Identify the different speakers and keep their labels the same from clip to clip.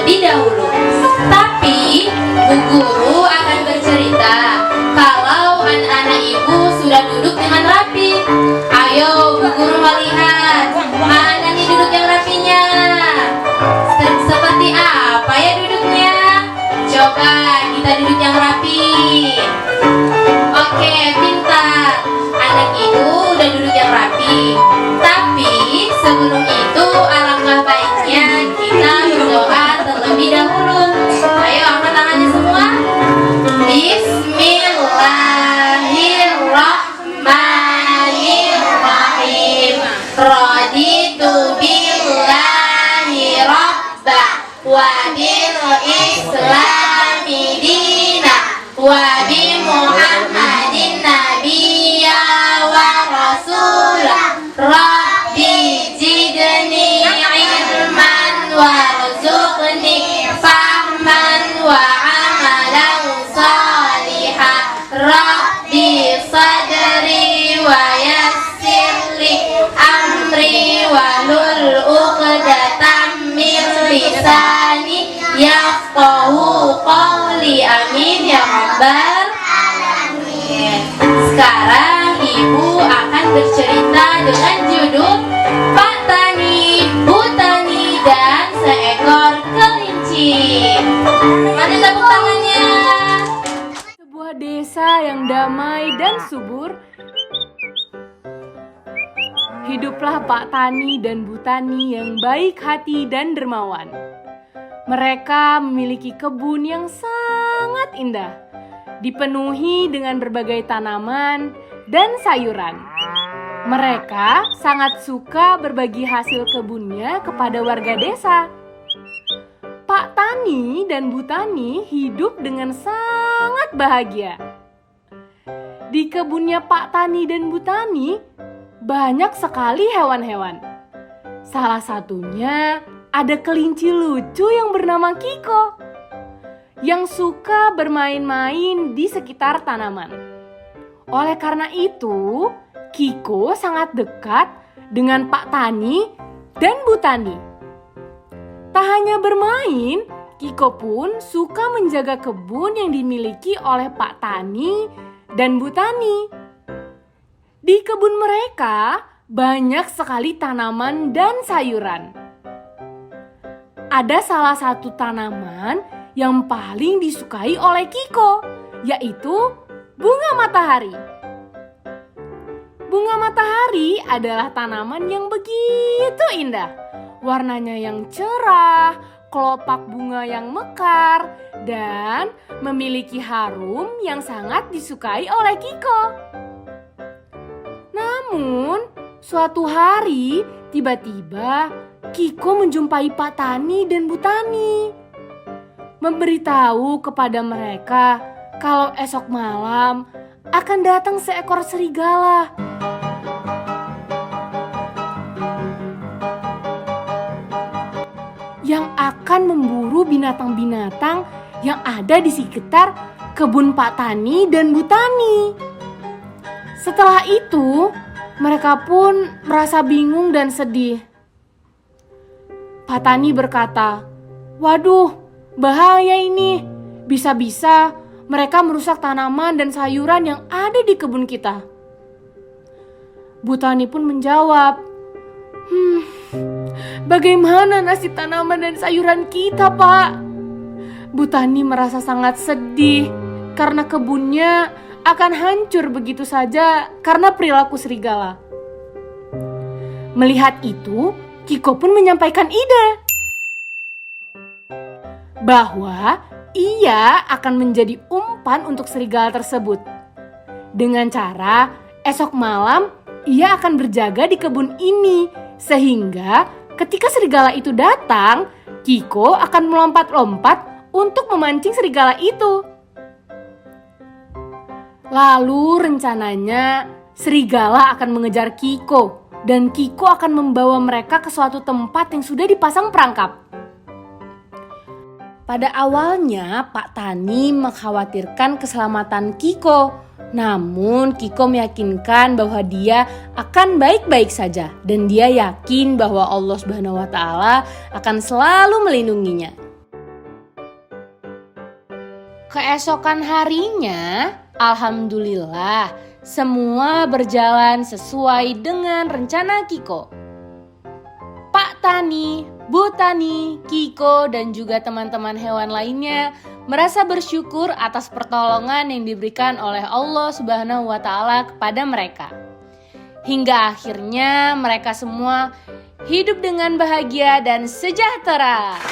Speaker 1: terlebih dahulu. Tapi Bu Guru akan bercerita kalau anak-anak ibu sudah duduk dengan rapi. Ayo Bu Guru melihat, mana nih duduk yang rapinya? Seperti apa ya duduknya? Coba kita duduk yang rapi. Oke, pintar. Anak ibu udah duduk yang rapi. Tapi sebelum itu alangkah baiknya kita berdoa terlebih dahulu. Ayo angkat tangannya semua. Bismillahirrahmanirrahim. Raditu billahi rabba wa bil islami dina wa bi Muhammadin nabiyya wa rasulah. Rabbi zidni ilman warzuqni fahman wa amalan salihah. Rabbi sadri wa yassirli amri wahlul uqdatam min lisani yafqahu qawli. Amin ya rabbal alamin. Sekarang ibu akan bercerita dengan judul Pak Tani, Bu Tani, dan seekor kelinci. Mana tepuk tangannya?
Speaker 2: Sebuah desa yang damai dan subur, hiduplah Pak Tani dan Bu Tani yang baik hati dan dermawan. Mereka memiliki kebun yang sangat indah, dipenuhi dengan berbagai tanaman dan sayuran. Mereka sangat suka berbagi hasil kebunnya kepada warga desa. Pak Tani dan Bu Tani hidup dengan sangat bahagia. Di kebunnya Pak Tani dan Bu Tani banyak sekali hewan-hewan. Salah satunya ada kelinci lucu yang bernama Kiko, yang suka bermain-main di sekitar tanaman. Oleh karena itu, Kiko sangat dekat dengan Pak Tani dan Bu Tani. Tak hanya bermain, Kiko pun suka menjaga kebun yang dimiliki oleh Pak Tani dan Bu Tani. Di kebun mereka banyak sekali tanaman dan sayuran. Ada salah satu tanaman yang paling disukai oleh Kiko, yaitu bunga matahari. Bunga matahari adalah tanaman yang begitu indah. Warnanya yang cerah, kelopak bunga yang mekar, dan memiliki harum yang sangat disukai oleh Kiko. Namun, suatu hari tiba-tiba Kiko menjumpai Pak Tani dan Bu Tani, memberitahu kepada mereka kalau esok malam akan datang seekor serigala. Yang akan memburu binatang-binatang yang ada di sekitar kebun Pak Tani dan Bu Tani. Setelah itu, mereka pun merasa bingung dan sedih. Pak Tani berkata, "Waduh, bahaya ini. Bisa-bisa mereka merusak tanaman dan sayuran yang ada di kebun kita." Bu Tani pun menjawab, "Bagaimana nasib tanaman dan sayuran kita, Pak?" Bu Tani merasa sangat sedih karena kebunnya akan hancur begitu saja karena perilaku serigala. Melihat itu, Kiko pun menyampaikan ide bahwa ia akan menjadi umpan untuk serigala tersebut. Dengan cara esok malam ia akan berjaga di kebun ini, sehingga ketika serigala itu datang, Kiko akan melompat-lompat untuk memancing serigala itu. Lalu rencananya serigala akan mengejar Kiko, dan Kiko akan membawa mereka ke suatu tempat yang sudah dipasang perangkap. Pada awalnya Pak Tani mengkhawatirkan keselamatan Kiko, namun Kiko meyakinkan bahwa dia akan baik-baik saja dan dia yakin bahwa Allah Subhanahu wa Ta'ala akan selalu melindunginya. Keesokan harinya, alhamdulillah, semua berjalan sesuai dengan rencana Kiko. Pak Tani, Bu Tani, Kiko, dan juga teman-teman hewan lainnya merasa bersyukur atas pertolongan yang diberikan oleh Allah Subhanahu wa Ta'ala kepada mereka. Hingga akhirnya mereka semua hidup dengan bahagia dan sejahtera.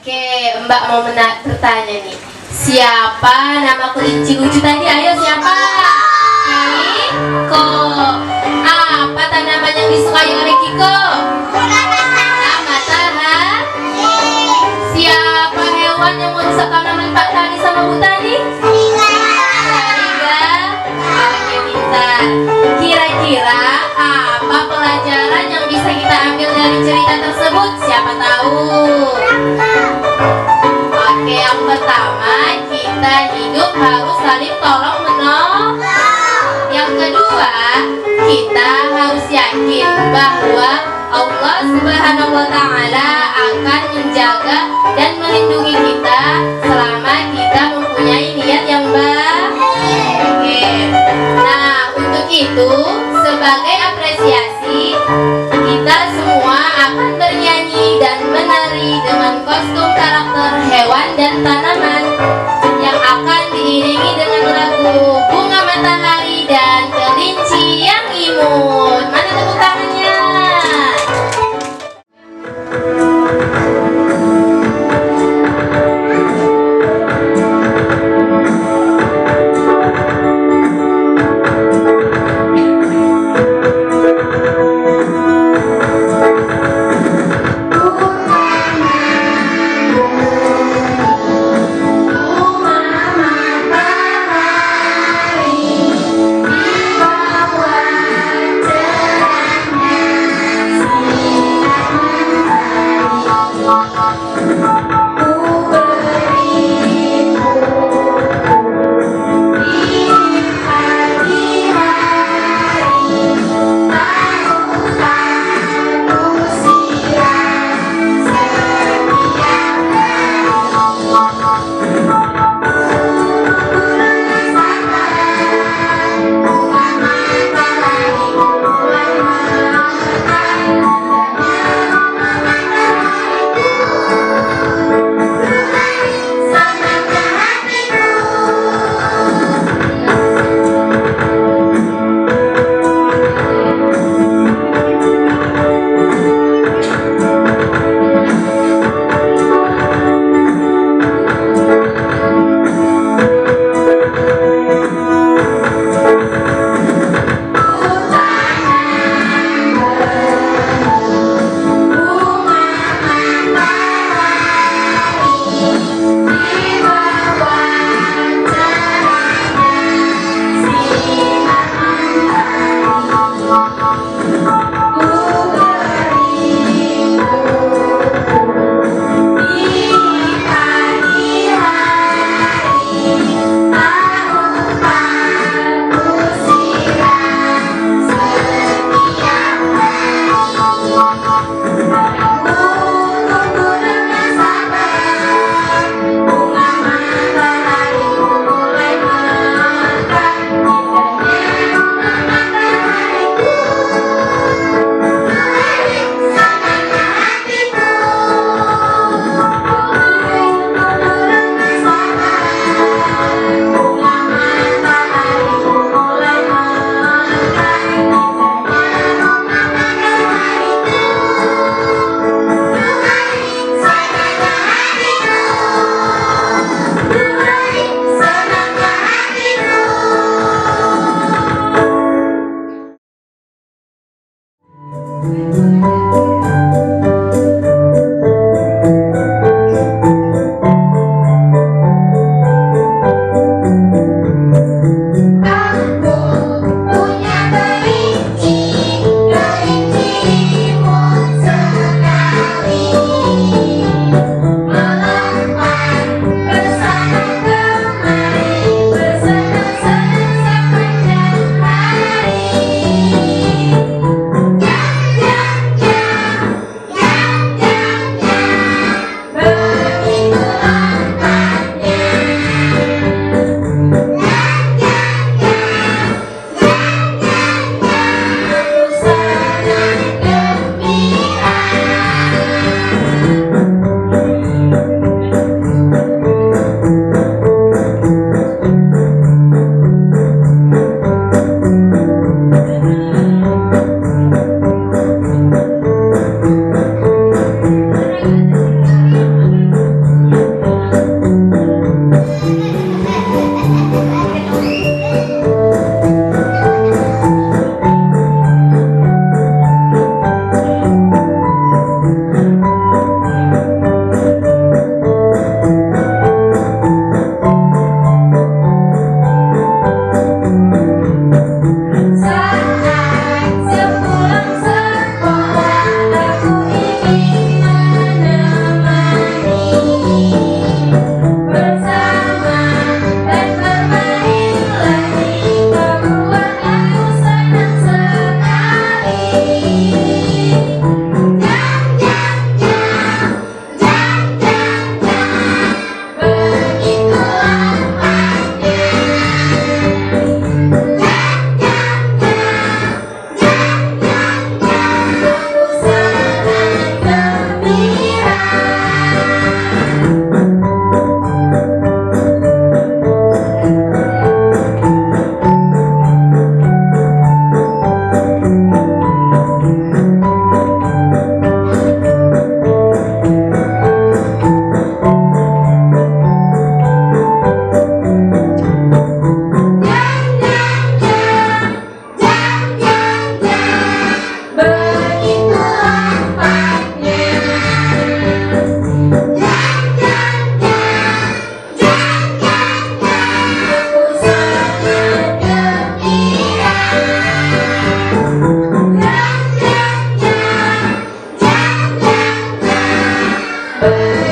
Speaker 1: Oke, Mbak mau bertanya nih. Siapa nama kelinci lucu tadi? Ayo siapa? Kiko. Apa tanaman yang disukai oleh Kiko? Matahari. Siapa hewan yang merusak tanaman Pak Tani sama Bu Tani? Serigala. Oke, pintar. Kira-kira apa pelajaran yang bisa kita ambil dari cerita tersebut? Siapa tahu? Oke, yang pertama, kita hidup harus saling tolong menolong. Yang kedua, kita harus yakin bahwa Allah Subhanahu wa Ta'ala akan menjaga dan melindungi kita selama kita mempunyai niat yang baik. Oke. Nah, untuk itu sebagai apresiasi, kita semua akan bernyanyi dan menari dengan kostum karakter hewan dan tanaman yang akan diiringi dengan lagu Bunga Matahari dan Kelinci yang Imut. Mana tepuk tangannya? Bu.